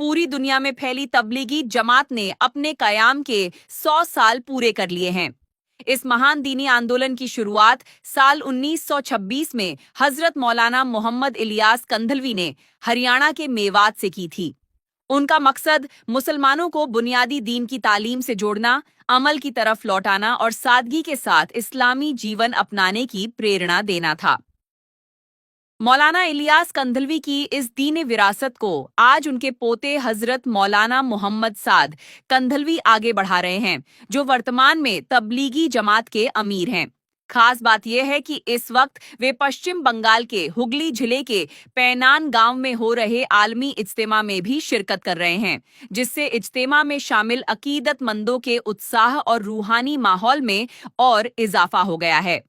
पूरी दुनिया में फैली तबलीगी जमात ने अपने कयाम के 100 साल पूरे कर लिए हैं। इस महान दीनी आंदोलन की शुरुआत साल 1926 में हजरत मौलाना मोहम्मद इलियास कंधलवी ने हरियाणा के मेवात से की थी। उनका मकसद मुसलमानों को बुनियादी दीन की तालीम से जोड़ना, अमल की तरफ लौटाना और सादगी के साथ इस्लामी जीवन अपनाने की प्रेरणा देना था। मौलाना इलियास कंधलवी की इस दीनी विरासत को आज उनके पोते हजरत मौलाना मोहम्मद साद कंधलवी आगे बढ़ा रहे हैं, जो वर्तमान में तबलीगी जमात के अमीर हैं। खास बात यह है कि इस वक्त वे पश्चिम बंगाल के हुगली जिले के पैनान गांव में हो रहे आलमी इज्तिमा में भी शिरकत कर रहे हैं, जिससे इज्तिमा में शामिल अकीदतमंदों के उत्साह और रूहानी माहौल में और इजाफा हो गया है।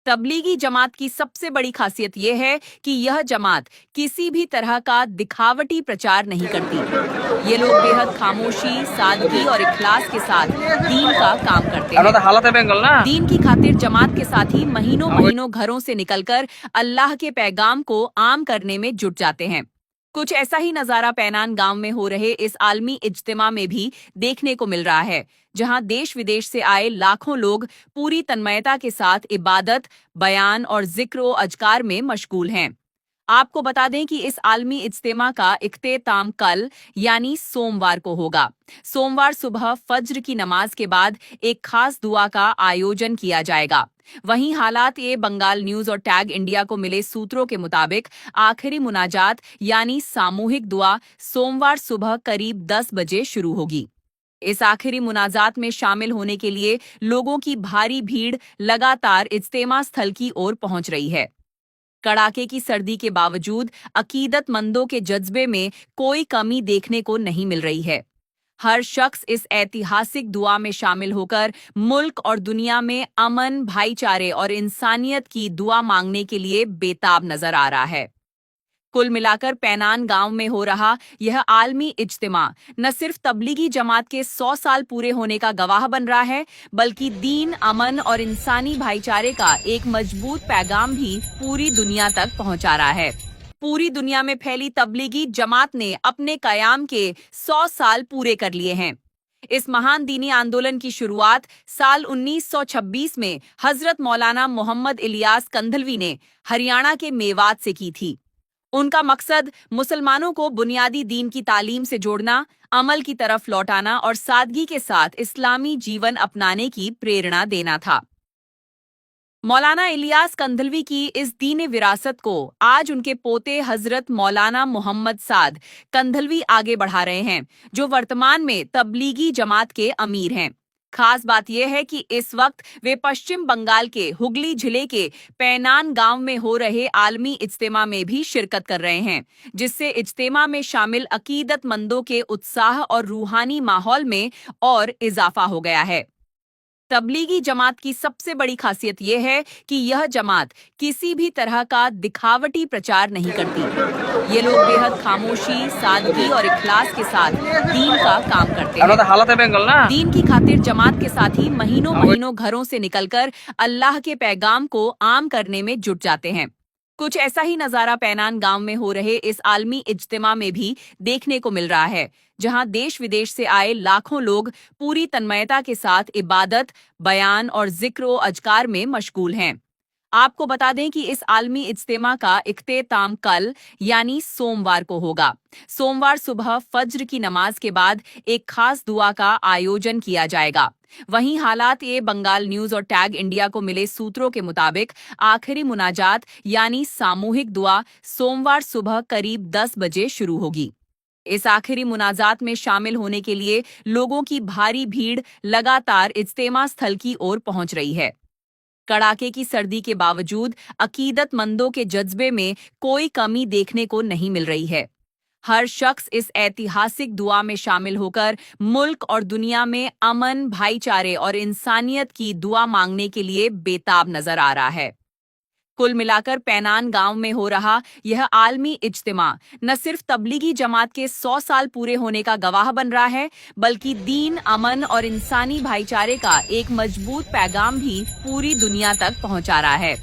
तबलीगी जमात की सबसे बड़ी खासियत यह है कि यह जमात किसी भी तरह का दिखावटी प्रचार नहीं करती। ये लोग बेहद खामोशी, सादगी और इखलास के साथ दीन का काम करते हैं। दीन की खातिर जमात के साथी महीनों महीनों घरों से निकलकर अल्लाह के पैगाम को आम करने में जुट जाते हैं। कुछ ऐसा ही नजारा पैनान गांव में हो रहे इस आलमी इज्तिमा में भी देखने को मिल रहा है, जहां देश विदेश से आए लाखों लोग पूरी तन्मयता के साथ इबादत, बयान और जिक्र अजकार में मशगूल हैं। आपको बता दें कि इस आलमी इज्तिमा का इख्तिताम कल यानी सोमवार को होगा। सोमवार सुबह फज्र की नमाज के बाद एक खास दुआ का आयोजन किया जाएगा। वहीं हालात ये बंगाल न्यूज और टैग इंडिया को मिले सूत्रों के मुताबिक आखिरी मुनाजात यानी सामूहिक दुआ सोमवार सुबह करीब 10 बजे शुरू होगी। इस आखिरी मुनाजात में शामिल होने के लिए लोगों की भारी भीड़ लगातार इज्तिमा स्थल की ओर पहुंच रही है। कड़ाके की सर्दी के बावजूद अकीदतमंदों के जज्बे में कोई कमी देखने को नहीं मिल रही है। हर शख्स इस ऐतिहासिक दुआ में शामिल होकर मुल्क और दुनिया में अमन, भाईचारे और इंसानियत की दुआ मांगने के लिए बेताब नजर आ रहा है। कुल मिलाकर पैनान गांव में हो रहा यह आलमी इज्तिमा न सिर्फ तबलीगी जमात के 100 साल पूरे होने का गवाह बन रहा है, बल्कि दीन, अमन और इंसानी भाईचारे का एक मजबूत पैगाम भी पूरी दुनिया तक पहुंचा रहा है। पूरी दुनिया में फैली तबलीगी जमात ने अपने कयाम के 100 साल पूरे कर लिए हैं। इस महान दीनी आंदोलन की शुरुआत साल 1926 में हजरत मौलाना मोहम्मद इलियास कंधलवी ने हरियाणा के मेवात से की थी। उनका मकसद मुसलमानों को बुनियादी दीन की तालीम से जोड़ना, अमल की तरफ लौटाना और सादगी के साथ इस्लामी जीवन अपनाने की प्रेरणा देना था। मौलाना इलियास कंधलवी की इस दीनी विरासत को आज उनके पोते हजरत मौलाना मोहम्मद साद कंधलवी आगे बढ़ा रहे हैं, जो वर्तमान में तबलीगी जमात के अमीर हैं। खास बात यह है कि इस वक्त वे पश्चिम बंगाल के हुगली जिले के पैनान गांव में हो रहे आलमी इज्तिमा में भी शिरकत कर रहे हैं, जिससे इज्तिमा में शामिल अकीदतमंदों के उत्साह और रूहानी माहौल में और इजाफा हो गया है। तबलीगी जमात की सबसे बड़ी खासियत यह है कि यह जमात किसी भी तरह का दिखावटी प्रचार नहीं करती। ये लोग बेहद खामोशी, सादगी और इखलास के साथ दीन का काम करते हैं। दीन की खातिर जमात के साथी महीनों महीनों घरों से निकलकर अल्लाह के पैगाम को आम करने में जुट जाते हैं। कुछ ऐसा ही नजारा पैनान गांव में हो रहे इस आलमी इज्तिमा में भी देखने को मिल रहा है, जहां देश विदेश से आए लाखों लोग पूरी तन्मयता के साथ इबादत, बयान और जिक्र अजकार में मशगूल हैं। आपको बता दें कि इस आलमी इज्तिमा का इख्तिताम कल यानी सोमवार को होगा। सोमवार सुबह फज्र की नमाज के बाद एक खास दुआ का आयोजन किया जाएगा। वहीं हालात ये बंगाल न्यूज और टैग इंडिया को मिले सूत्रों के मुताबिक आखिरी मुनाजात यानी सामूहिक दुआ सोमवार सुबह करीब 10 बजे शुरू होगी। इस आखिरी मुनाजात में शामिल होने के लिए लोगों की भारी भीड़ लगातार इज्तिमा स्थल की ओर पहुंच रही है। कड़ाके की सर्दी के बावजूद अकीदतमंदों के जज्बे में कोई कमी देखने को नहीं मिल रही है। हर शख्स इस ऐतिहासिक दुआ में शामिल होकर मुल्क और दुनिया में अमन, भाईचारे और इंसानियत की दुआ मांगने के लिए बेताब नजर आ रहा है। कुल मिलाकर पैनान गांव में हो रहा यह आलमी इज्तिमा न सिर्फ तबलीगी जमात के 100 साल पूरे होने का गवाह बन रहा है, बल्कि दीन, अमन और इंसानी भाईचारे का एक मजबूत पैगाम भी पूरी दुनिया तक पहुंचा रहा है।